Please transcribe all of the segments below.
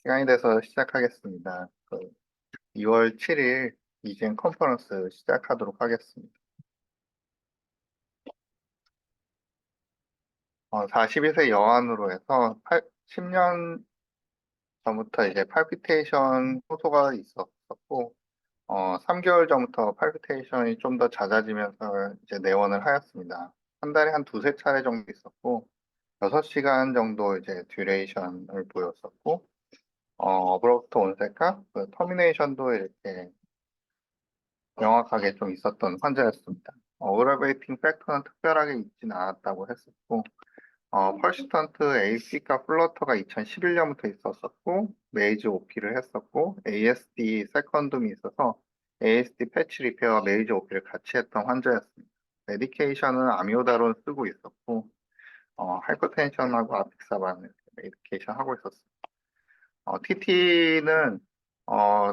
시간이 돼서 시작하겠습니다. 2월 7일 이젠 컨퍼런스 시작하도록 하겠습니다. 42세 여왕으로 해서 10년 전부터 이제 팔피테이션 호소가 있었고, 3개월 전부터 팔피테이션이 좀 더 잦아지면서 이제 내원을 하였습니다. 한 달에 한 두세 차례 정도 있었고, 6시간 정도 이제 듀레이션을 보였었고, 어브로부터 온셋과 그 터미네이션도 이렇게 명확하게 좀 있었던 환자였습니다. 오버레이팅 팩터는 특별하게 있지는 않았다고 했었고, 퍼시스턴트 AC가 플러터가 2011년부터 있었었고, 메이지 OP를 했었고, ASD 세컨둠이 있어서 ASD 패치 리페어와 메이지 OP를 같이 했던 환자였습니다. 메디케이션은 아미오다론 쓰고 있었고, 하이퍼텐션하고 아픽사반 메디케이션 하고 있었습니다. TT는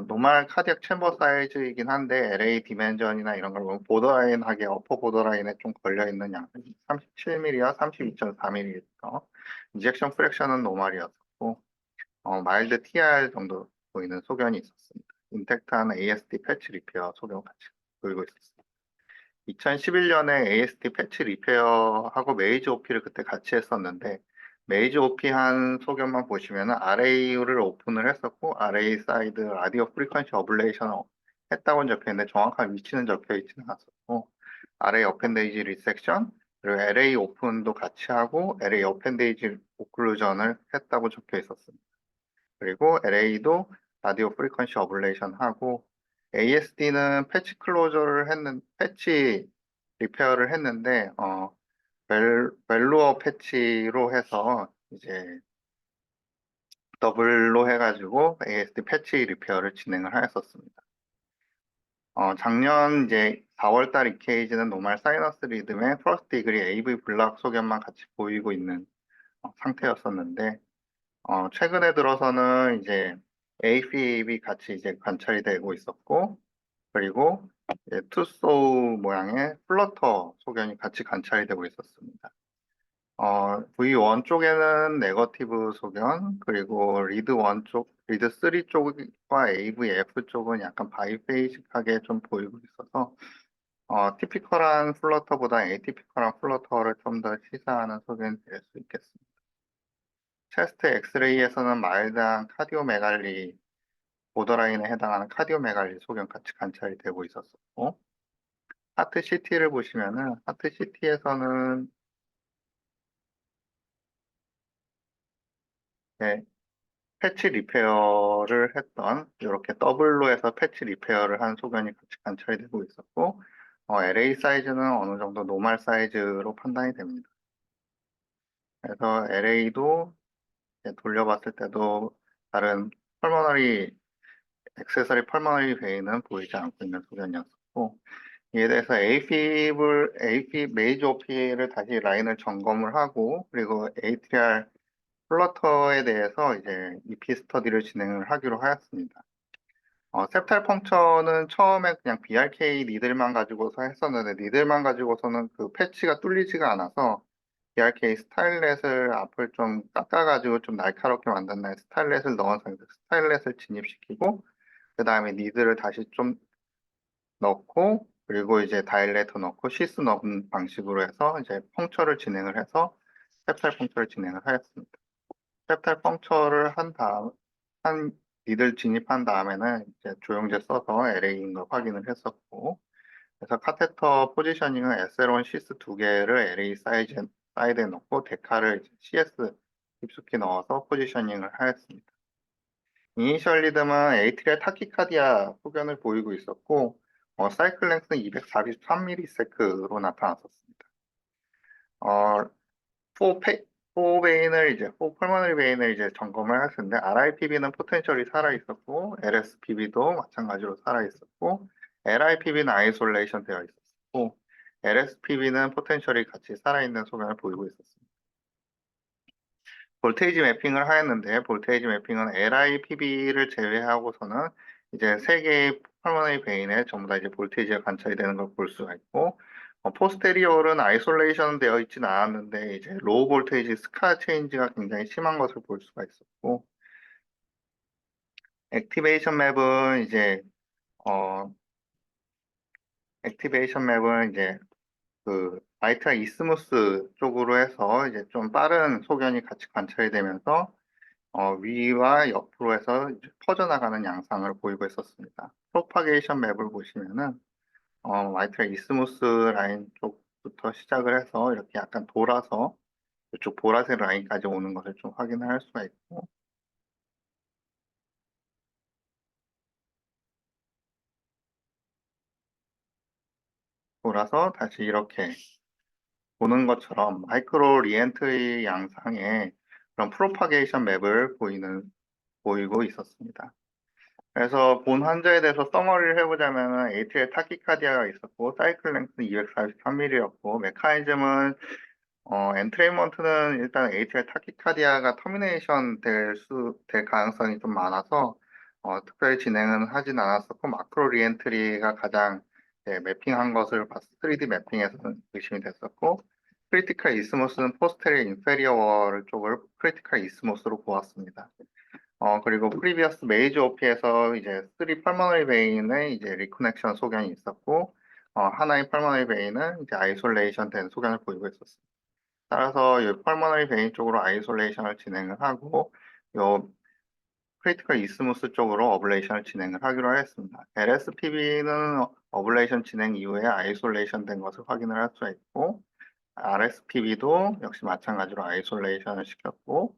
노멀 카디악 챔버 사이즈이긴 한데 LA 디멘전이나 이런 걸 보면 보더라인하게 어퍼 보더라인에 좀 걸려 있는 양 37mm와 32.4mm. 인젝션 프랙션은 노멀이었고 마일드 TR 정도 보이는 소견이 있었습니다. 인텍트한 ASD 패치 리페어 소견 같이 보이고 있었습니다. 2011년에 ASD 패치 리페어하고 메이지 OP를 그때 같이 했었는데 메이지 OP 한 소견만 보시면 RA를 오픈을 했었고 RA 사이드 라디오 프리퀀시 어블레이션을 했다고는 적혀 있는데 정확한 위치는 적혀 있지는 않았었고 RA 어펜데이지 리섹션 그리고 LA 오픈도 같이 하고 LA 어펜데이지 오클루전을 했다고 적혀 있었습니다. 그리고 LA도 라디오 프리퀀시 어블레이션 하고 ASD는 패치 클로저를 패치 리페어를 했는데 벨루어 패치로 해서 이제 더블로 해가지고 ASD 패치 리페어를 진행을 하였었습니다. 작년 이제 4월달 EKG는 노멀 사이너스 리듬의 퍼스트 디그리 AV 블락 소견만 같이 보이고 있는 상태였었는데 최근에 들어서는 이제 AFib 같이 이제 관찰이 되고 있었고 그리고 투소우 모양의 플러터 소견이 같이 관찰이 되고 있었습니다. V1 쪽에는 네거티브 소견, 그리고 리드 1 쪽, 리드 3 쪽과 AVF 쪽은 약간 바이페이식하게 좀 보이고 있어서, 티피컬한 플러터보다 에이티피컬한 플러터를 좀 더 시사하는 소견이 될 수 있겠습니다. 체스트 엑스레이에서는 마일드한 카디오메갈리, 보더라인에 해당하는 카디오메갈리 소견 같이 관찰이 되고 있었고, 하트 CT를 보시면은, 하트 CT에서는 패치 리페어를 했던 이렇게 더블로 해서 패치 리페어를 한 소견이 같이 관찰이 되고 있었고 LA 사이즈는 어느 정도 노멀 사이즈로 판단이 됩니다. 그래서 LA도 돌려봤을 때도 다른 펄머너리 액세서리 펄머너리 베인은 보이지 않고 있는 소견이었고 이에 대해서 AFib 메이저 OP를 다시 라인을 점검을 하고 그리고 ATR 플러터에 대해서 이제 EP 스터디를 진행을 하기로 하였습니다. 셉탈 펑처는 처음에 그냥 BRK 니들만 가지고서 했었는데 니들만 가지고서는 그 패치가 뚫리지가 않아서 BRK 스타일렛을 앞을 좀 깎아가지고 좀 날카롭게 만든 날 스타일렛을 넣은 상태에서 스타일렛을 진입시키고 그 다음에 니들을 다시 좀 넣고 그리고 이제 다일레터 넣고 시스 넣은 방식으로 해서 이제 펑처를 진행을 해서 셉탈 펑처를 진행을 하였습니다. 셉탈 펑처를 한 다음 한 니들 진입한 다음에는 이제 조영제 써서 LA인 걸 확인을 했었고 그래서 카테터 포지셔닝은 SL1 시스 두 개를 LA 사이드에 넣고 데카를 CS 깊숙이 넣어서 포지셔닝을 하였습니다. 이니셜 리듬은 에이트리아 타키카디아 소견을 보이고 있었고 사이클 랭스는 243ms로 나타났었습니다. 포베인을 이제 포펄머너리 베인을 이제 점검을 했었는데 RIPB는 포텐셜이 살아 있었고 LSPB도 마찬가지로 살아 있었고 LIPB는 아이솔레이션 되어 있었고 LSPB는 포텐셜이 같이 살아 있는 소견을 보이고 있었습니다. 볼테이지 매핑을 하였는데 볼테이지 매핑은 LIPB를 제외하고서는 이제 세 개의 펄머너리 베인에 전부 다 이제 볼테이지가 관찰이 되는 걸 볼 수가 있고 포스테리어는 아이솔레이션 되어 있지는 않았는데 이제 로우 볼테이지 스카 체인지가 굉장히 심한 것을 볼 수가 있었고 액티베이션 맵은 이제 어 액티베이션 맵은 이제 그 마이트라 이스무스 쪽으로 해서 이제 좀 빠른 소견이 같이 관찰이 되면서 위와 옆으로 해서 이제 퍼져나가는 양상을 보이고 있었습니다. 프로파게이션 맵을 보시면은 마이트라 이스무스 라인 쪽부터 시작을 해서 이렇게 약간 돌아서 이쪽 보라색 라인까지 오는 것을 좀 확인할 수가 있고, 돌아서 다시 이렇게 보는 것처럼 마이크로 리엔트리 양상의 그런 프로파게이션 맵을 보이고 있었습니다. 그래서 본 환자에 대해서 써머리를 해보자면 ATL 타키카디아가 있었고 사이클 랭스는 243mm였고 메커니즘은 엔트레인먼트는 일단 ATL 타키카디아가 터미네이션 될 가능성이 좀 많아서 특별히 진행은 하진 않았었고 마크로 리엔트리가 가장 매핑한 것을 봤을 3D 매핑에서는 의심이 됐었고 크리티컬 이스모스는 포스테리어 인페리어 월 쪽을 크리티컬 이스모스로 보았습니다. 그리고 프리비어스 메이저 오피에서 이제 3 펄머너리 베인의 이제 리커넥션 소견이 있었고 하나의 펄머너리 베인은 이제 아이솔레이션 된 소견을 보이고 있었습니다. 따라서 이 펄머너리 베인 쪽으로 아이솔레이션을 진행을 하고 요 크리티컬 이스무스 쪽으로 어블레이션을 진행을 하기로 하였습니다. LSPB는 어블레이션 진행 이후에 아이솔레이션 된 것을 확인을 할 수가 있고 RSPB도 역시 마찬가지로 아이솔레이션을 시켰고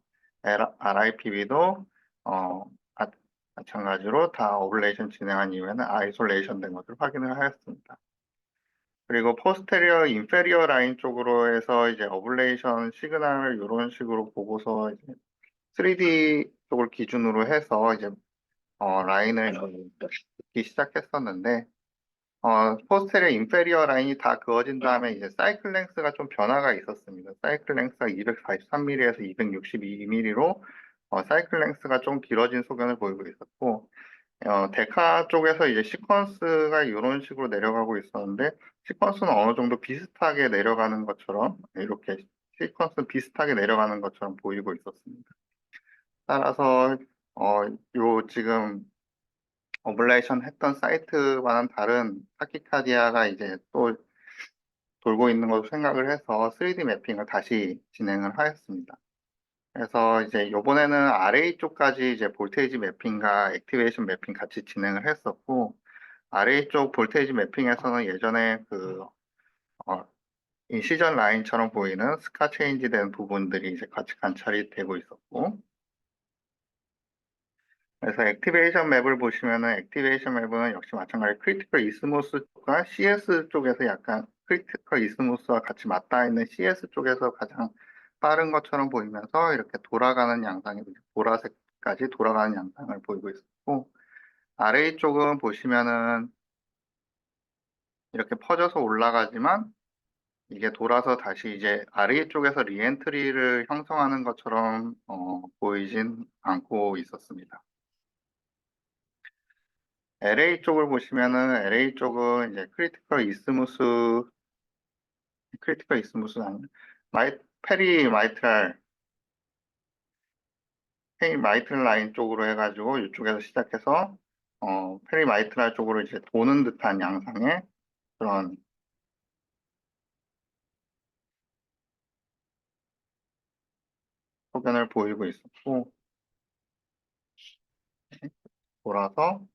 RIPB도 어, 마찬가지로 다 어블레이션 진행한 이후에는 아이솔레이션 된 것을 확인을 하였습니다. 그리고 포스테리어 인페리어 라인 쪽으로 해서 이제 어블레이션 시그널을 이런 식으로 보고서 이제 3D 쪽을 기준으로 해서 이제 라인을 듣기 시작했었는데 포스테리어 인페리어 라인이 다 그어진 다음에 이제 사이클 랭스가 좀 변화가 있었습니다. 사이클 랭스가 243mm에서 262mm로 사이클 랭스가 좀 길어진 소견을 보이고 있었고 데카 쪽에서 이제 시퀀스가 이런 식으로 내려가고 있었는데 시퀀스는 어느 정도 비슷하게 내려가는 것처럼 이렇게 시퀀스 비슷하게 내려가는 것처럼 보이고 있었습니다. 따라서 요 지금 어블레이션 했던 사이트와는 다른 타키카디아가 이제 또 돌고 있는 것으로 생각을 해서 3D 매핑을 다시 진행을 하였습니다. 그래서 이제 요번에는 RA 쪽까지 이제 볼테이지 매핑과 액티베이션 매핑 같이 진행을 했었고 RA 쪽 볼테이지 매핑에서는 예전에 그 인시전 라인처럼 보이는 스카 체인지 된 부분들이 이제 같이 관찰이 되고 있었고 그래서 액티베이션 맵을 보시면은 액티베이션 맵은 역시 마찬가지로 크리티컬 이스모스과 CS 쪽에서 약간 크리티컬 이스모스와 같이 맞닿아 있는 CS 쪽에서 가장 빠른 것처럼 보이면서 이렇게 돌아가는 양상이 보라색까지 돌아가는 양상을 보이고 있었고 RA 쪽은 보시면은 이렇게 퍼져서 올라가지만 이게 돌아서 다시 이제 RA 쪽에서 리엔트리를 형성하는 것처럼 보이진 않고 있었습니다. LA 쪽을 보시면은 LA 쪽은 이제 크리티컬 이스무스 아니 페리 마이트랄 라인 쪽으로 해가지고 이쪽에서 시작해서 페리 마이트랄 쪽으로 이제 도는 듯한 양상의 그런 소견을 보이고 있었고 돌아서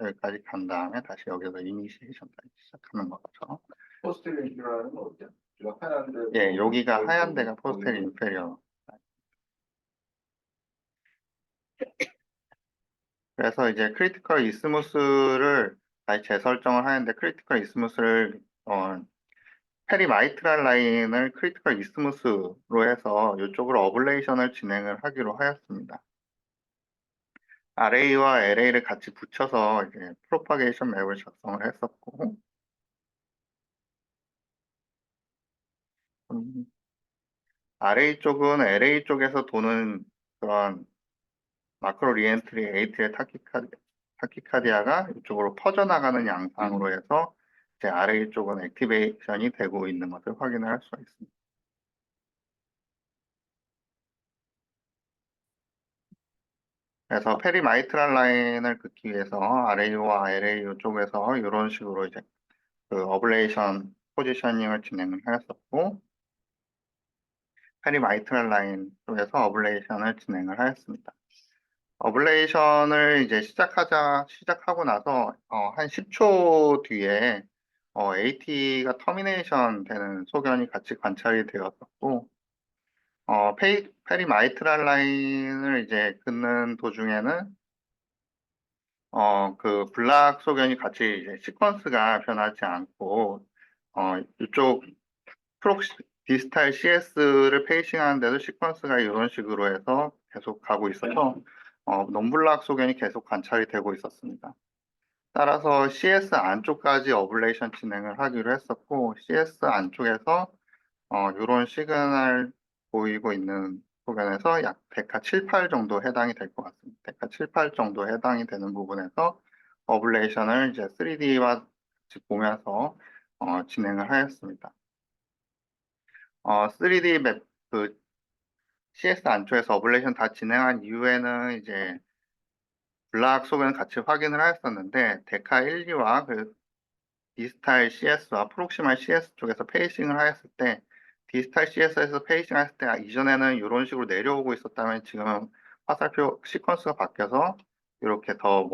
여기까지 간 다음에 다시 여기서 이니시에이션까지 시작하는 거죠. 포스트 인큐라는 건 어때요? 하얀데 예, 여기가 하얀 데가 포스텔 인페리어. 그래서 이제 크리티컬 이스무스를 다시 재설정을 하는데 크리티컬 이스무스를 페리 마이트랄 라인을 크리티컬 이스무스로 해서 이쪽으로 어블레이션을 진행을 하기로 하였습니다. RA와 LA를 같이 붙여서 이제 프로파게이션 맵을 작성을 했었고 RA 쪽은 LA 쪽에서 도는 그런 마크로 리엔트리 ATL 타키카디아가 이쪽으로 퍼져나가는 양상으로 해서 이제 RA 쪽은 액티베이션이 되고 있는 것을 확인을 할 수가 있습니다. 그래서 페리마이트랄 라인을 긋기 위해서 RAU와 LAU 쪽에서 이런 식으로 이제 그 어블레이션 포지셔닝을 진행을 하였었고, 페리마이트랄 라인 쪽에서 어블레이션을 진행을 하였습니다. 어블레이션을 이제 시작하고 나서 한 10초 뒤에 AT가 터미네이션 되는 소견이 같이 관찰이 되었었고, 페리마이트랄 라인을 이제 긋는 도중에는 그 블락 소견이 같이 이제 시퀀스가 변하지 않고 이쪽 프록시 디스탈 CS를 페이싱 하는데도 시퀀스가 이런 식으로 해서 계속 가고 있어서 논블락 소견이 계속 관찰이 되고 있었습니다. 따라서 CS 안쪽까지 어블레이션 진행을 하기로 했었고, CS 안쪽에서 이런 시그널 보이고 있는 소견에서 약 데카 7, 8 정도 해당이 될 것 같습니다. 데카 7, 8 정도 해당이 되는 부분에서 어블레이션을 이제 3D와 같이 보면서 진행을 하였습니다. 3D 맵, 그 CS 안쪽에서 어블레이션 다 진행한 이후에는 이제 블락 소견을 같이 확인을 하였었는데, 데카 1, 2와 그 디스탈 CS와 프록시말 CS 쪽에서 페이싱을 하였을 때, 디스탈 CS에서 페이싱 했을 때 이전에는 이런 식으로 내려오고 있었다면 지금 화살표 시퀀스가 바뀌어서 이렇게 더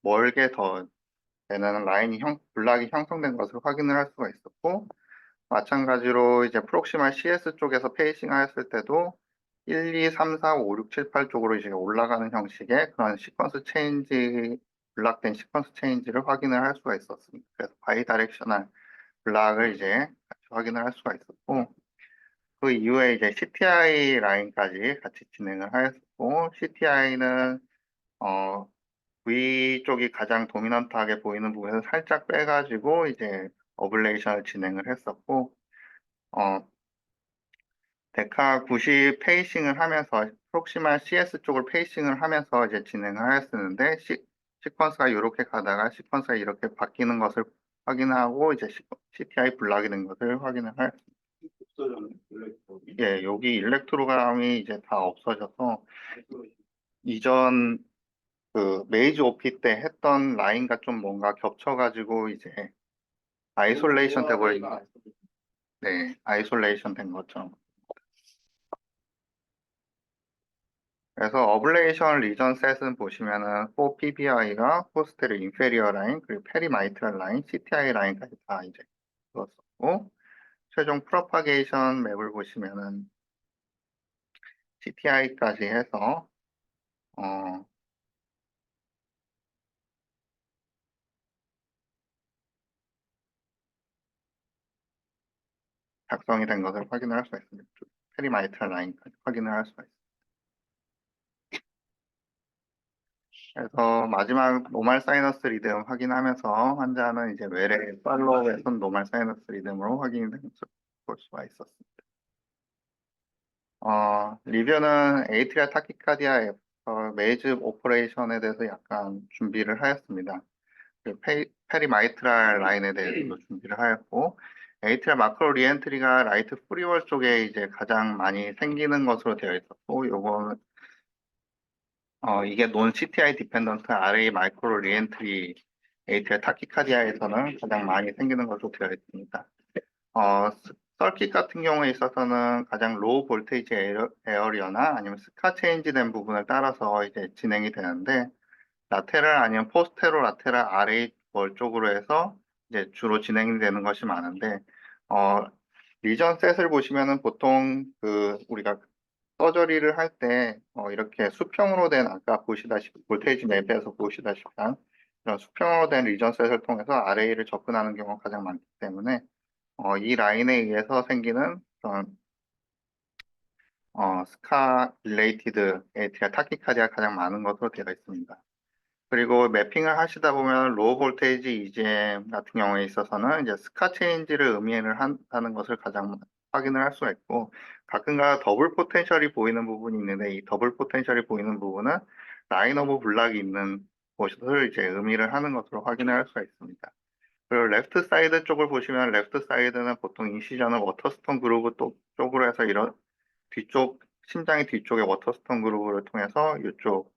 멀게 더 되는 블락이 형성된 것을 확인을 할 수가 있었고, 마찬가지로 이제 프록시말 CS 쪽에서 페이싱 하였을 때도 1, 2, 3, 4, 5, 6, 7, 8 쪽으로 이제 올라가는 형식의 그런 시퀀스 체인지, 블락된 시퀀스 체인지를 확인을 할 수가 있었습니다. 그래서 바이 다이렉셔널 블락을 이제 같이 확인을 할 수가 있었고, 그 이후에 이제 CTI 라인까지 같이 진행을 하였고, CTI는 V 쪽이 가장 도미넌트하게 보이는 부분에서 살짝 빼가지고 이제 어블레이션을 진행을 했었고, 어, 데카 90 페이싱을 하면서 프록시말 CS 쪽을 페이싱을 하면서 이제 진행을 하였었는데, 시퀀스가 이렇게 가다가 시퀀스가 이렇게 바뀌는 것을 확인하고 이제 CTI 블락이 된 것을 확인을 하였습니다. 없어졌네. 일렉트로닉. 예, 여기 일렉트로감이 이제 다 없어져서 이전 그 메이지 오피 때 했던 라인과 좀 뭔가 겹쳐가지고 이제 아이솔레이션 돼 버린, 네, 아이솔레이션 된 것처럼. 그래서 어블레이션 리전 셋은 보시면은 4PBI가 포스테르 인페리어 라인, 그리고 페리마이트랄 라인, CTI 라인까지 다 이제 들었었고, 최종 프로파게이션 맵을 보시면은 CTI까지 해서 어, 작성이 된 것을 확인을 할 수가 있습니다. 페리마이트랄 라인까지 확인을 할 수가 있습니다. 그래서 마지막 노말 사이너스 리듬 확인하면서 환자는 이제 외래 팔로우에선 노말 사이너스 리듬으로 확인이 된 것을 볼 수가 있었습니다. 리뷰는 에이트리아 타키카디아 메이즈 오퍼레이션에 대해서 약간 준비를 하였습니다. 그 페리마이트랄 라인에 대해서도 준비를 하였고, 에이트리아 마크로 리엔트리가 라이트 프리월 쪽에 이제 가장 많이 생기는 것으로 되어 있었고, 요거는 이게 논 CTI 디펜던트 RA 마이크로 리엔트리 에이트리아 타키카디아에서는 가장 많이 생기는 것으로 되어 있습니다. 서킷 같은 경우에 있어서는 가장 로우 볼테이지 에어리어나 아니면 스카 체인지 된 부분을 따라서 이제 진행이 되는데, 라테랄 아니면 포스테로 라테랄 RA 월 쪽으로 해서 이제 주로 진행이 되는 것이 많은데, 어, 리전 셋을 보시면은 보통 그 우리가 서저리를 할 때 이렇게 수평으로 된, 아까 보시다시피 볼테이지 맵에서 보시다시피 한 이런 수평으로 된 리전 셋을 통해서 RA를 접근하는 경우가 가장 많기 때문에 이 라인에 의해서 생기는 그런 스카 릴레이티드 에이티가 타키카디가 가장 많은 것으로 되어 있습니다. 그리고 매핑을 하시다 보면 로우 볼테이지 EGM 같은 경우에 있어서는 이제 스카 체인지를 의미를 한다는 것을 가장 확인을 할 수가 있고, 가끔가 더블 포텐셜이 보이는 부분이 있는데, 이 더블 포텐셜이 보이는 부분은 라인 오브 블락이 있는 곳을 이제 의미를 하는 것으로 확인을 할 수가 있습니다. 그리고 레프트 사이드 쪽을 보시면, 레프트 사이드는 보통 인시전은 워터스톤 그루브 쪽으로 해서 이런 심장의 뒤쪽에 워터스톤 그루브를 통해서 이쪽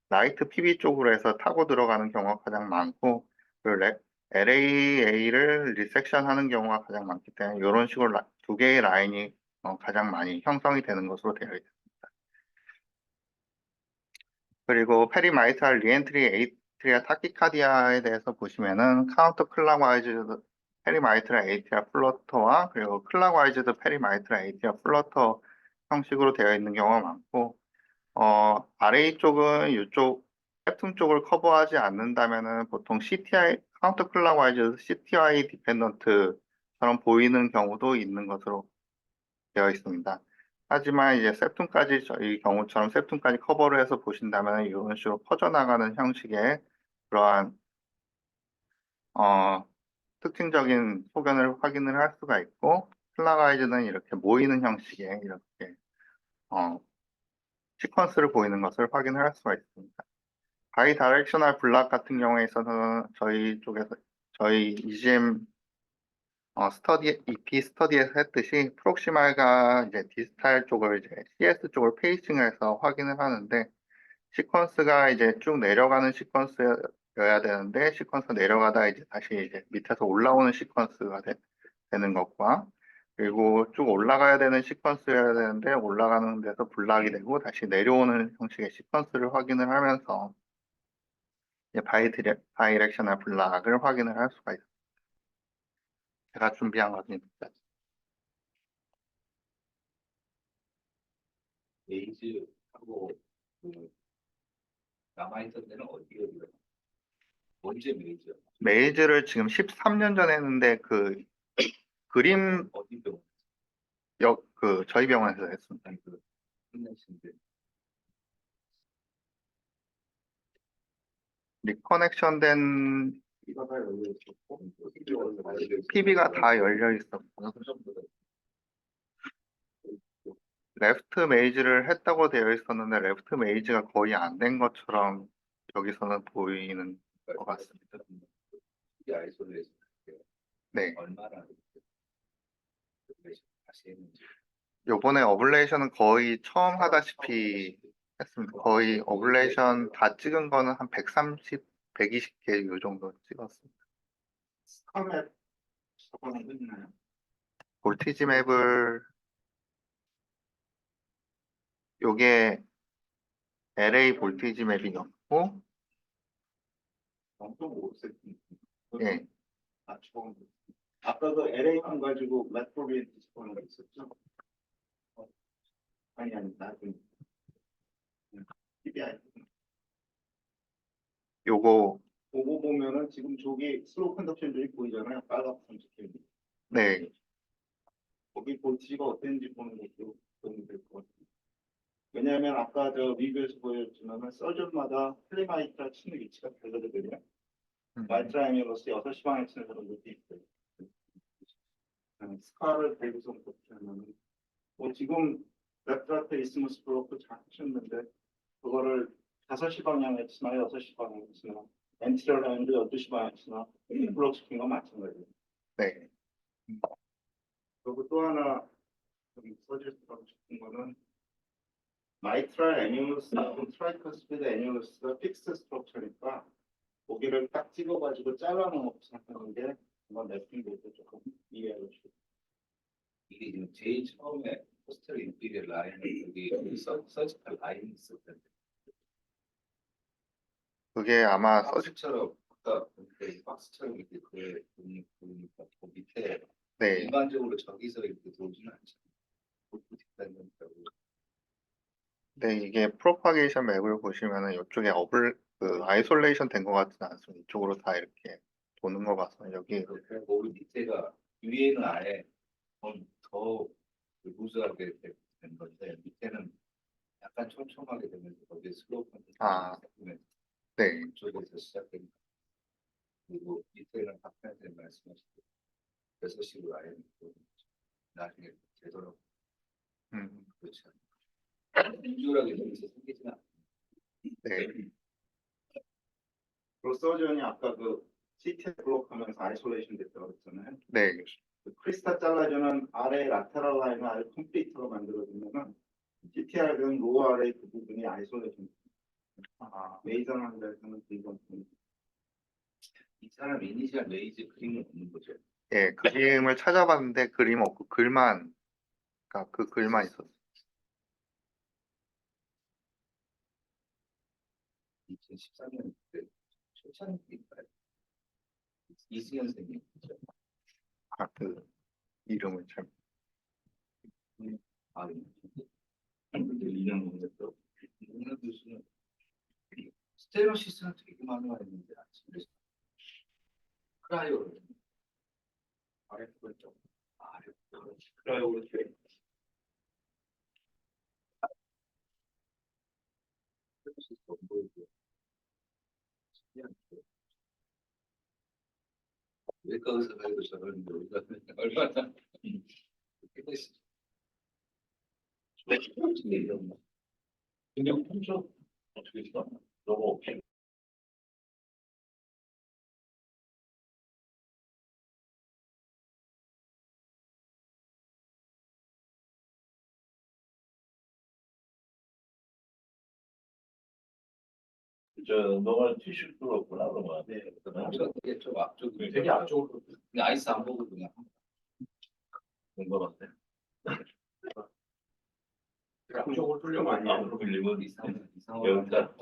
라이트 PB 쪽으로 해서 타고 들어가는 경우가 가장 많고, 그리고 LAA를 리섹션 하는 경우가 가장 많기 때문에 이런 식으로 두 개의 라인이 가장 많이 형성이 되는 것으로 되어 있습니다. 그리고 페리마이트랄 리엔트리 에이트리아 타키카디아에 대해서 보시면은 카운터 클락와이즈드 페리마이트랄 에이트리아 플러터와 그리고 클락와이즈드 페리마이트랄 에이트리아 플러터 형식으로 되어 있는 경우가 많고, RA 쪽은 이쪽 septum 쪽을 커버하지 않는다면은 보통 CTI 카운터 클락와이즈 CTI 디펜던트처럼 보이는 경우도 있는 것으로 되어 있습니다. 하지만 이제 septum까지 저희 경우처럼 septum까지 커버를 해서 보신다면 이런 식으로 퍼져나가는 형식의 그러한 특징적인 소견을 확인을 할 수가 있고, 클락와이즈는 이렇게 모이는 형식의 이렇게 어, 시퀀스를 보이는 것을 확인을 할 수가 있습니다. 바이 다이렉셔널 블락 같은 경우에 있어서는 저희 쪽에서 저희 EGM EP 스터디에서 했듯이 프록시말과 이제 디스탈 쪽을 이제 CS 쪽을 페이싱을 해서 확인을 하는데, 시퀀스가 이제 쭉 내려가는 시퀀스여야 되는데 시퀀스 내려가다 이제 다시 이제 밑에서 올라오는 시퀀스가 되는 것과, 그리고 쭉 올라가야 되는 시퀀스여야 되는데 올라가는 데서 블락이 되고 다시 내려오는 형식의 시퀀스를 확인을 하면서 이제 바이렉셔널 블락을 확인을 할 수가 있습니다. 제가 준비한 것은 여기까지. 메이즈하고 그 남아있던 데는 어디가 언제 메이즈야? 메이즈를 지금 13년 전에 했는데 그 그림 어디 병원? 저희 병원에서 했습니다. 아니 그 끝내신데 리커넥션 된 피가 다 열려 있었고 PB가 다 열려 있었고, 레프트 메이즈를 했다고 되어 있었는데 레프트 메이즈가 거의 안 된 것처럼 여기서는 보이는 것 같습니다. 이 아이솔레이션 네, 얼마나 다시 했는지 요번에 어블레이션은 거의 처음 하다시피 했습니다. 거의 어블레이션 다 찍은 거는 한 130, 120개 요 정도 찍었습니다. 스카맵 저거는 했나요? 볼티지 맵을 요게 LA 볼티지 맵이었고, 엄청 오색. 예, 아, 처음. 아까 그 LA만 가지고 맷폴리엔 디스포는 거 있었죠? 아니 나중에 TBI 요거 보고 보면은 지금 저기 슬로우 컨덕션들이 보이잖아요. 빨갛게 적혀있는. 네, 거기 볼티지가 어땠는지 보는 것도 도움이 될 것 같아요. 왜냐하면 아까 저 리뷰에서 보여줬지만 서전마다 플리마이트라 치는 위치가 다르거든요. 마이트라이미러스 6시 방에 치는 사람들도 있어요. 스카를 대구성 보시면 지금 레프트라트 이스무스 브로크 잘 하셨는데 그거를 5시 방향에 치나 6시 방향에 치나 엔티리어 라인도 12시 방향에 치나 블록 시킨 건 마찬가지예요. 네, 그리고 또 하나 좀 서지스트하고 싶은 거는 마이트랄 애뉴어스하고 트라이커스피드 애뉴어스가 픽스 스트럭처니까 고기를 딱 찍어가지고 잘라놓고 생각하는 게 한번 랩핑도 조금 이해하고 싶어요. 이게 지금 제일 처음에 포스터 인피리얼 라인을 여기 서지컬 라인이 있을 텐데 그게 아마 박스처럼 아까 그 박스처럼 이렇게 보니까 그 밑에 네, 일반적으로 저기서 이렇게 들어오지는 않잖아요. 네, 이게 프로파게이션 맵을 보시면은 이쪽에 아이솔레이션 된 것 같지는 않습니다. 이쪽으로 다 이렇게 도는 것 같습니다. 여기 거기 밑에가 위에는 아예 더 루즈하게 된 건데 밑에는 약간 촘촘하게 되면서 거기에 슬로우가 아. 생기면서 네, 그쪽에서 시작됩니다. 그리고 밑에는 박편생 말씀하신 6시로 아예 나중에 되도록 그렇지 않아요. 민주하게 되면서 생기지는 않아요. 네, 그리고 서전이 아까 그 CT 블록하면서 아이솔레이션 됐다고 했잖아요. 네, 그 크리스탈 잘라주는 아래 라테랄 라인을 아예 컴플리트로 만들어주면은 CTR은 로어 아래 그 부분이 아이솔레이션 메이저한 데서는 이건 이 사람 이니셜 레이즈 그림은 없는 거죠. 예, 그림을 찾아봤는데 그림 없고 글만, 그러니까 그 글만 있었어요. 2013년 때 초창기인가요? 이승현 선생님. 아, 그 이름을 잘. 아, 근데 이런 건데도 이런 교수는 스테레오시스는 되게 많이 와 있는데 아침에 크라이오를 아래쪽을 좀 아래쪽으로 크라이오를 돼. 스테레오시스 안 보이고 외과 의사가 이거 저러는데 우리가 얼마나 깨끗이 근데 혼자 어떻게 지나? 너무 없이 저 너가 티슈 뚫었구나 그러면 네 엄청 되게 좀 앞쪽 되게 앞쪽으로 근데 아이스 안 보고 그냥 된거 같아 앞쪽으로 뚫려면 앞으로 밀리면 이상한 여기다